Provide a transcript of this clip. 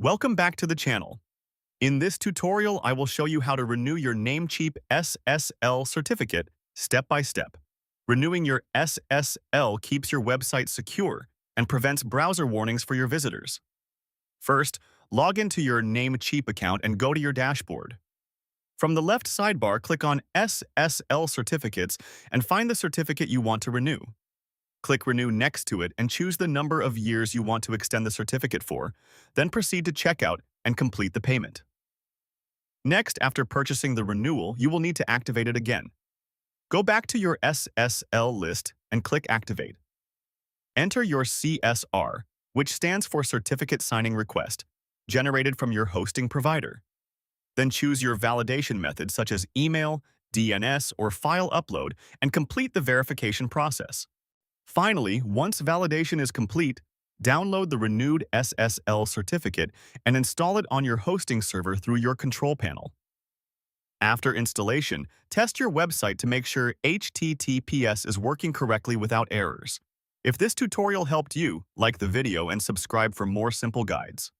Welcome back to the channel. In this tutorial, I will show you how to renew your Namecheap SSL certificate step by step. Renewing your SSL keeps your website secure and prevents browser warnings for your visitors. First, log into your Namecheap account and go to your dashboard. From the left sidebar, click on SSL certificates and find the certificate you want to renew. Click Renew next to it and choose the number of years you want to extend the certificate for, then proceed to checkout and complete the payment. Next, after purchasing the renewal, you will need to activate it again. Go back to your SSL list and click Activate. Enter your CSR, which stands for Certificate Signing Request, generated from your hosting provider. Then choose your validation method such as email, DNS, or file upload and complete the verification process. Finally, once validation is complete, download the renewed SSL certificate and install it on your hosting server through your control panel. After installation, test your website to make sure HTTPS is working correctly without errors. If this tutorial helped you, like the video and subscribe for more simple guides.